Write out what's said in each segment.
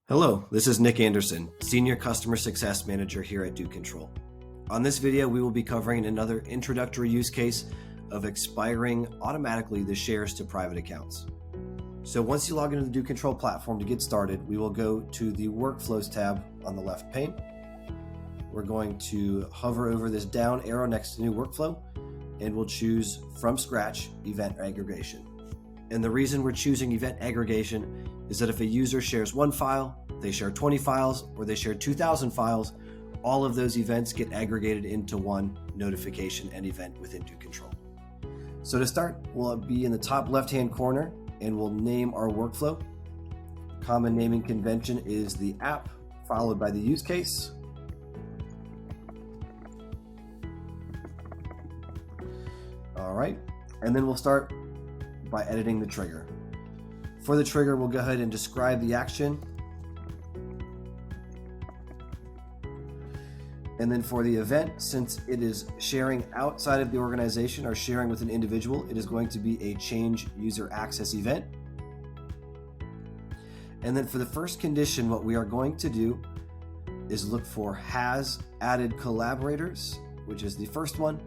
Hello, this is Nick Anderson, Senior Customer Success Manager here at Do Control. On this video, we will be covering another introductory use case of expiring automatically the shares to private accounts. So once you log into the Do Control platform to get started, we will go to the Workflows tab on the left pane. We're going to hover over this down arrow next to New Workflow, and we'll choose From Scratch Event Aggregation. And the reason we're choosing event aggregation is that if a user shares one file, they share 20 files, or they share 2,000 files, all of those events get aggregated into one notification and event within Do Control. So to start, we'll be in the top left-hand corner and we'll name our workflow. Common naming convention is the app followed by the use case. All right, and then we'll start by editing the trigger. For the trigger, we'll go ahead and describe the action. And then for the event, since it is sharing outside of the organization or sharing with an individual, it is going to be a change user access event. And then for the first condition, what we are going to do is look for has added collaborators, which is the first one.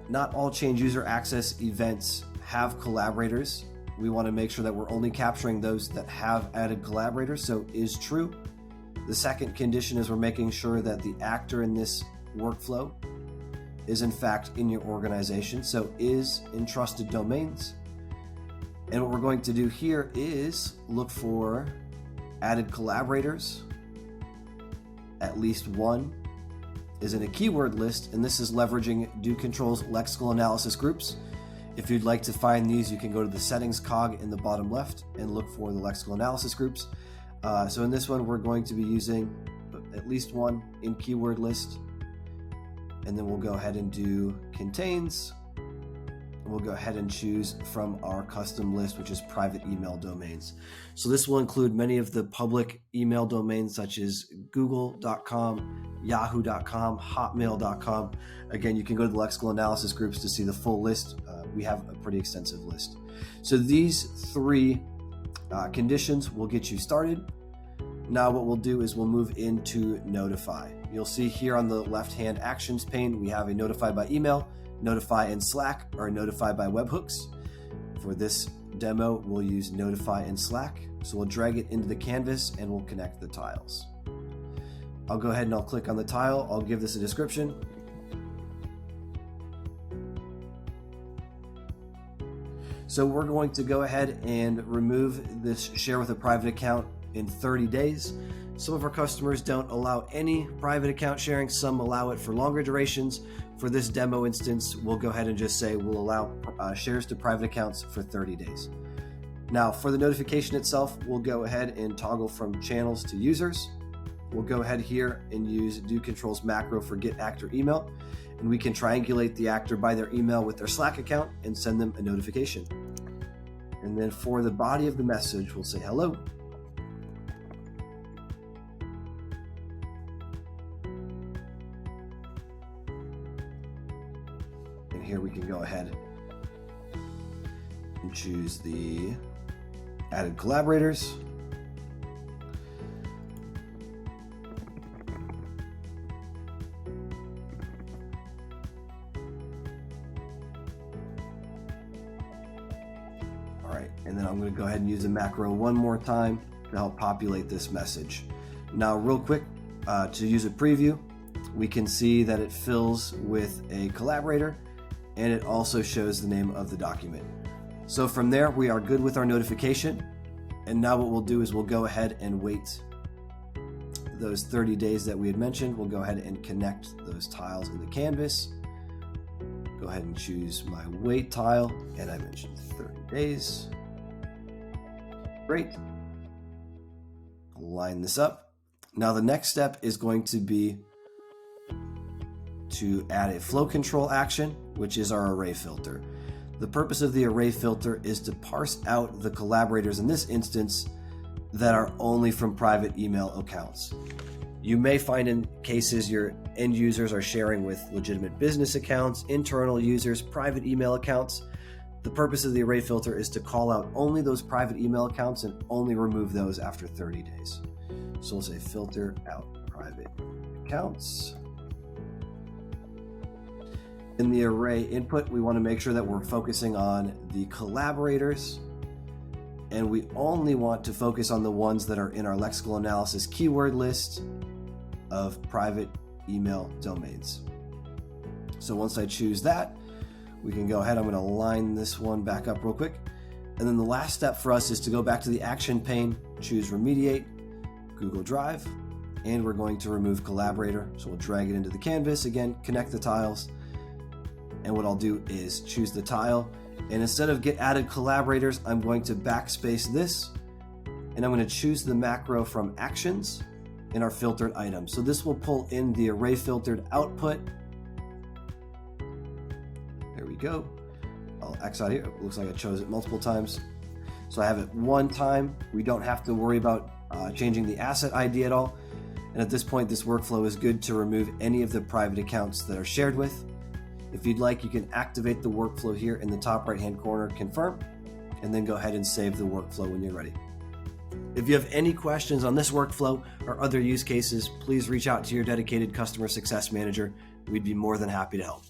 Not all change user access events have collaborators. We want to make sure that we're only capturing those that have added collaborators, so is true. The second condition is we're making sure that the actor in this workflow is in fact in your organization, so is in trusted domains. And what we're going to do here is look for added collaborators. At least one is in a keyword list, and this is leveraging Do Control's lexical analysis groups. If you'd like to find these, you can go to the settings cog in the bottom left and look for the lexical analysis groups. So in this one, we're going to be using at least one in keyword list. And then we'll go ahead and do contains. And we'll go ahead and choose from our custom list, which is private email domains. So this will include many of the public email domains such as google.com, yahoo.com, hotmail.com. Again, you can go to the lexical analysis groups to see the full list. We have a pretty extensive list. So these three conditions will get you started. Now what we'll do is we'll move into notify. You'll see here on the left-hand actions pane, we have a notify by email, notify in Slack, or notify by webhooks. For this demo, we'll use notify in Slack. So we'll drag it into the canvas and we'll connect the tiles. I'll go ahead and I'll click on the tile. I'll give this a description. So we're going to go ahead and remove this share with a private account in 30 days. Some of our customers don't allow any private account sharing. Some allow it for longer durations. For this demo instance, we'll go ahead and just say we'll allow shares to private accounts for 30 days. Now for the notification itself, we'll go ahead and toggle from channels to users. We'll go ahead here and use Do Control's macro for get actor email. And we can triangulate the actor by their email with their Slack account and send them a notification. And then for the body of the message, we'll say hello. And here we can go ahead and choose the added collaborators. And then I'm going to go ahead and use the macro one more time to help populate this message. Now, real quick, to use a preview, we can see that it fills with a collaborator and it also shows the name of the document. So from there, we are good with our notification. And now what we'll do is we'll go ahead and wait those 30 days that we had mentioned. We'll go ahead and connect those tiles in the canvas. Go ahead and choose my wait tile, and I mentioned 30 days. Great. Line this up. Now the next step is going to be to add a flow control action, which is our array filter. The purpose of the array filter is to parse out the collaborators in this instance that are only from private email accounts. You may find in cases your end users are sharing with legitimate business accounts, internal users, private email accounts. The purpose of the array filter is to call out only those private email accounts and only remove those after 30 days. So we'll say filter out private accounts. In the array input, we want to make sure that we're focusing on the collaborators, and we only want to focus on the ones that are in our lexical analysis keyword list of private email domains. So once I choose that, we can go ahead. I'm going to line this one back up real quick. And then the last step for us is to go back to the action pane, choose remediate, Google Drive, and we're going to remove collaborator. So we'll drag it into the canvas, again, connect the tiles. And what I'll do is choose the tile, and instead of get added collaborators, I'm going to backspace this, and I'm going to choose the macro from actions in our filtered item. So this will pull in the array filtered output. There we go. I'll X out here. It looks like I chose it multiple times. So I have it one time. We don't have to worry about changing the asset ID at all. And at this point, this workflow is good to remove any of the private accounts that are shared with. If you'd like, you can activate the workflow here in the top right-hand corner, confirm, and then go ahead and save the workflow when you're ready. If you have any questions on this workflow or other use cases, please reach out to your dedicated customer success manager. We'd be more than happy to help.